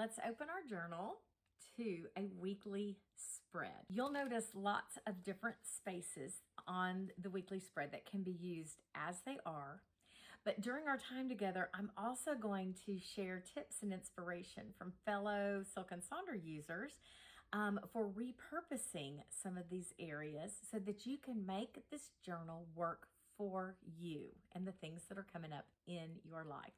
let's open our journal to a weekly spread. You'll notice lots of different spaces on the weekly spread that can be used as they are. But during our time together, I'm also going to share tips and inspiration from fellow Silk and Sonder users for repurposing some of these areas so that you can make this journal work for you and the things that are coming up in your life.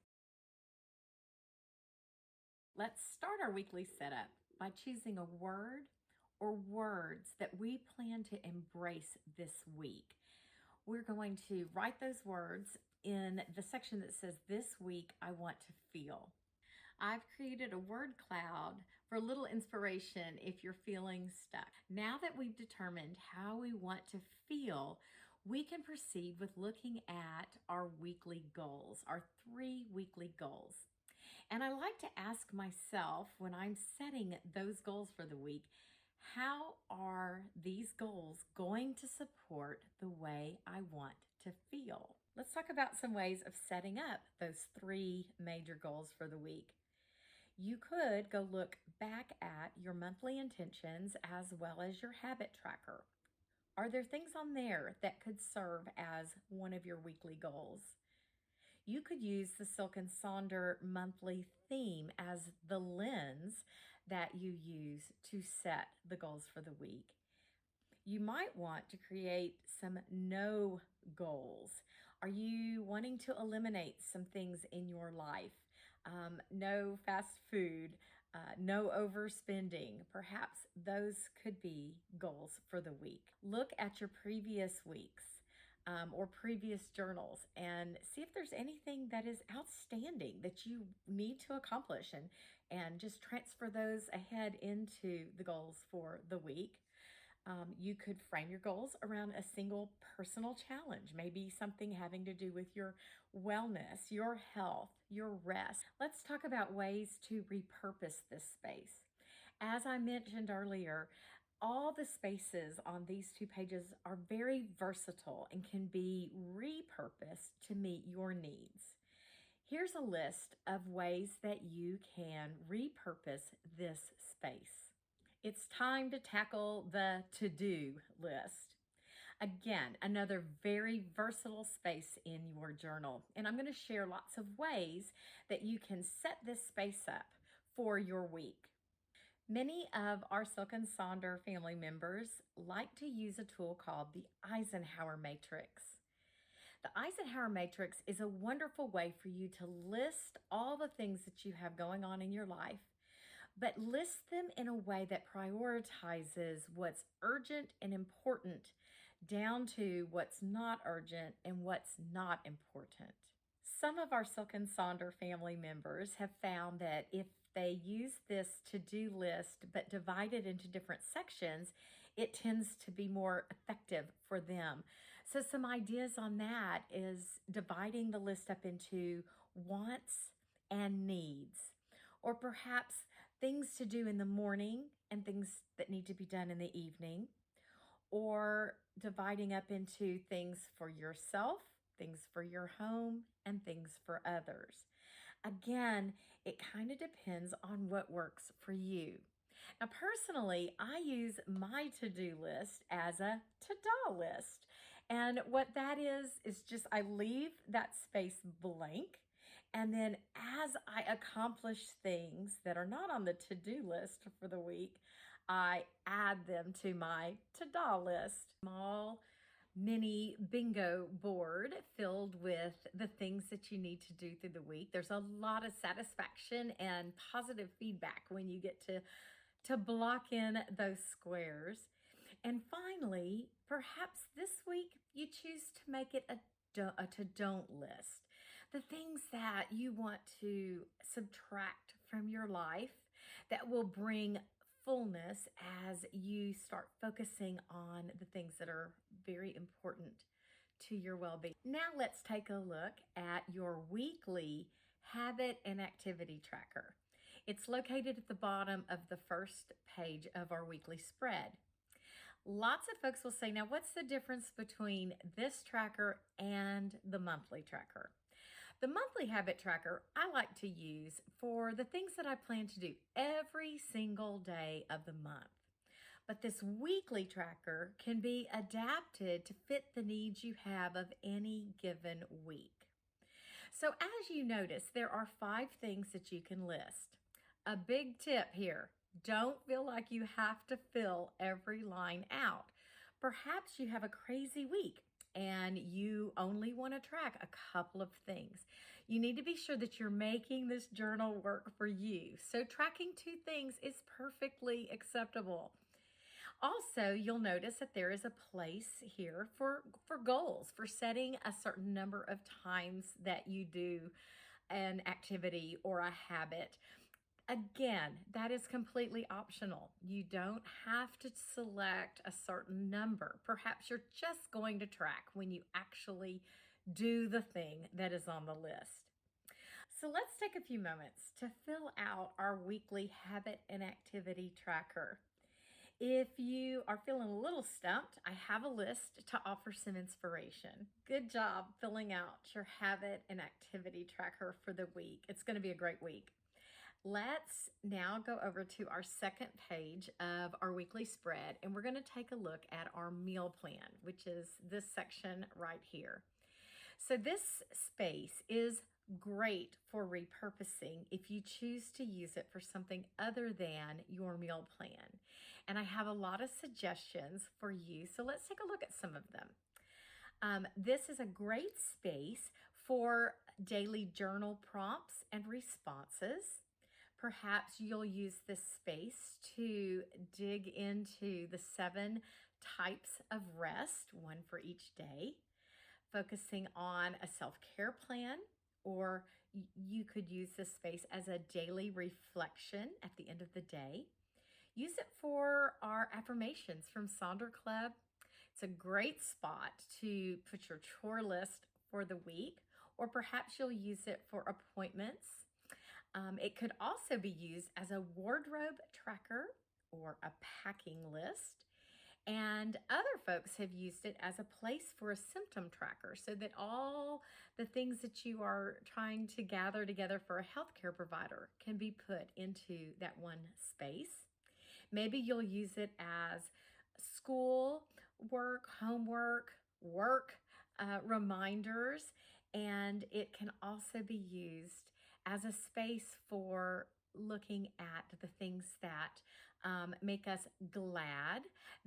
Let's start our weekly setup by choosing a word or words that we plan to embrace this week. We're going to write those words in the section that says, "This week I want to feel." I've created a word cloud for a little inspiration if you're feeling stuck. Now that we've determined how we want to feel, we can proceed with looking at our weekly goals, our 3 weekly goals. And I like to ask myself when I'm setting those goals for the week, how are these goals going to support the way I want to feel? Let's talk about some ways of setting up those 3 major goals for the week. You could go look back at your monthly intentions as well as your habit tracker. Are there things on there that could serve as one of your weekly goals? You could use the Silk and Sonder monthly theme as the lens that you use to set the goals for the week. You might want to create some no goals. Are you wanting to eliminate some things in your life? No fast food, no overspending. Perhaps those could be goals for the week. Look at your previous weeks. Or previous journals and see if there's anything that is outstanding that you need to accomplish and just transfer those ahead into the goals for the week. You could frame your goals around a single personal challenge, maybe something having to do with your wellness, your health, your rest. Let's talk about ways to repurpose this space. As I mentioned earlier, all the spaces on these 2 pages are very versatile and can be repurposed to meet your needs. Here's a list of ways that you can repurpose this space. It's time to tackle the to-do list. Again, another very versatile space in your journal. And I'm going to share lots of ways that you can set this space up for your week. Many of our Silk and Sonder family members like to use a tool called the Eisenhower Matrix. The Eisenhower Matrix is a wonderful way for you to list all the things that you have going on in your life, but list them in a way that prioritizes what's urgent and important down to what's not urgent and what's not important. Some of our Silk and Sonder family members have found that if they use this to-do list but divide it into different sections, it tends to be more effective for them. So some ideas on that is dividing the list up into wants and needs, or perhaps things to do in the morning and things that need to be done in the evening, or dividing up into things for yourself, things for your home, and things for others. Again, it kind of depends on what works for you. Now, personally, I use my to-do list as a to-do list. And what that is just I leave that space blank. And then as I accomplish things that are not on the to-do list for the week, I add them to my to-do list. Small mini bingo board filled with the things that you need to do through the week. There's a lot of satisfaction and positive feedback when you get to block in those squares. And finally, perhaps this week you choose to make it a to-don't list. The things that you want to subtract from your life that will bring fullness as you start focusing on the things that are very important to your well-being. Now let's take a look at your weekly habit and activity tracker. It's located at the bottom of the first page of our weekly spread. Lots of folks will say, now what's the difference between this tracker and the monthly tracker? The monthly habit tracker I like to use for the things that I plan to do every single day of the month. But this weekly tracker can be adapted to fit the needs you have of any given week. So, as you notice, there are 5 things that you can list. A big tip here: don't feel like you have to fill every line out. Perhaps you have a crazy week and you only want to track a couple of things. You need to be sure that you're making this journal work for you. So, tracking 2 things is perfectly acceptable. Also, you'll notice that there is a place here for goals, for setting a certain number of times that you do an activity or a habit. Again, that is completely optional. You don't have to select a certain number. Perhaps you're just going to track when you actually do the thing that is on the list. So let's take a few moments to fill out our weekly habit and activity tracker. If you are feeling a little stumped, I have a list to offer some inspiration. Good job filling out your habit and activity tracker for the week. It's going to be a great week. Let's now go over to our second page of our weekly spread, and we're going to take a look at our meal plan, which is this section right here. So this space is great for repurposing if you choose to use it for something other than your meal plan. And I have a lot of suggestions for you, so let's take a look at some of them. This is a great space for daily journal prompts and responses. Perhaps you'll use this space to dig into the 7 types of rest, one for each day, focusing on a self-care plan, or you could use this space as a daily reflection at the end of the day. Use it for our affirmations from Sonder Club. It's a great spot to put your chore list for the week, or perhaps you'll use it for appointments. It could also be used as a wardrobe tracker or a packing list. And other folks have used it as a place for a symptom tracker so that all the things that you are trying to gather together for a healthcare provider can be put into that one space. Maybe you'll use it as school work, homework, work reminders, and it can also be used as a space for looking at the things that make us glad,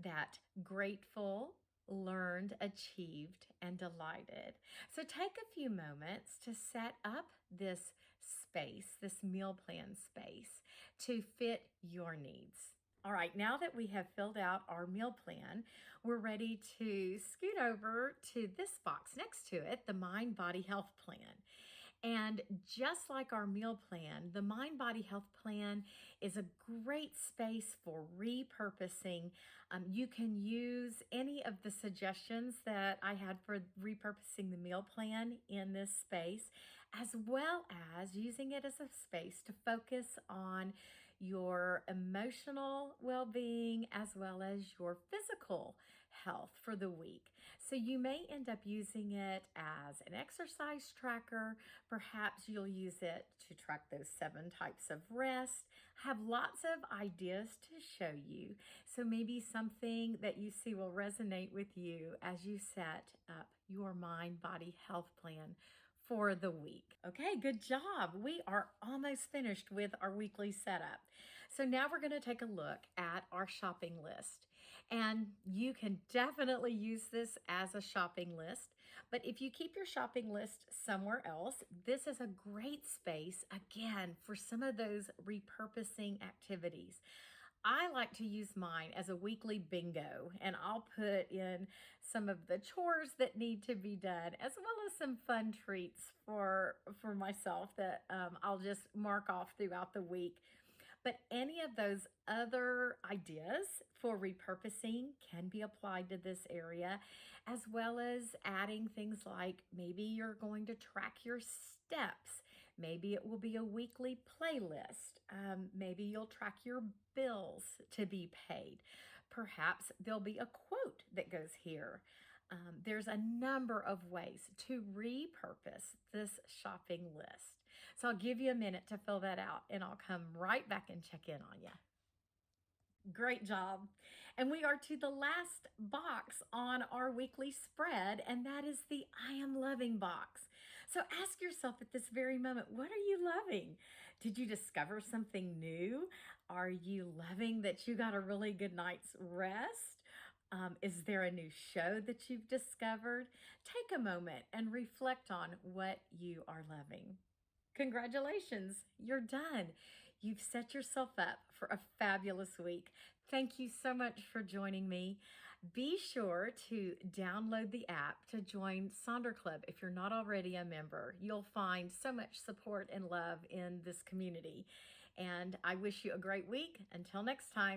that grateful, learned, achieved, and delighted. So take a few moments to set up this space, this meal plan space, to fit your needs. All right, now that we have filled out our meal plan, we're ready to scoot over to this box next to it, the Mind Body Health Plan. And just like our meal plan, the Mind Body Health Plan is a great space for repurposing. You can use any of the suggestions that I had for repurposing the meal plan in this space, as well as using it as a space to focus on your emotional well-being as well as your physical health for the week. So you may end up using it as an exercise tracker. Perhaps you'll use it to track those 7 types of rest. I have lots of ideas to show you. So maybe something that you see will resonate with you as you set up your Mind Body Health Plan for the week. Okay, good job. We are almost finished with our weekly setup. So now we're going to take a look at our shopping list. And you can definitely use this as a shopping list. But if you keep your shopping list somewhere else, this is a great space, again, for some of those repurposing activities. I like to use mine as a weekly bingo, and I'll put in some of the chores that need to be done, as well as some fun treats for myself that I'll just mark off throughout the week. But any of those other ideas for repurposing can be applied to this area, as well as adding things like maybe you're going to track your steps. Maybe it will be a weekly playlist. Maybe you'll track your bills to be paid. Perhaps there'll be a quote that goes here. there's a number of ways to repurpose this shopping list. So I'll give you a minute to fill that out and I'll come right back and check in on you. Great job. And we are to the last box on our weekly spread, and that is the I am loving box. So ask yourself at this very moment, what are you loving? Did you discover something new? Are you loving that you got a really good night's rest? Is there a new show that you've discovered? Take a moment and reflect on what you are loving. Congratulations, you're done. You've set yourself up for a fabulous week. Thank you so much for joining me. Be sure to download the app to join Sonder Club if you're not already a member. You'll find so much support and love in this community. And I wish you a great week. Until next time.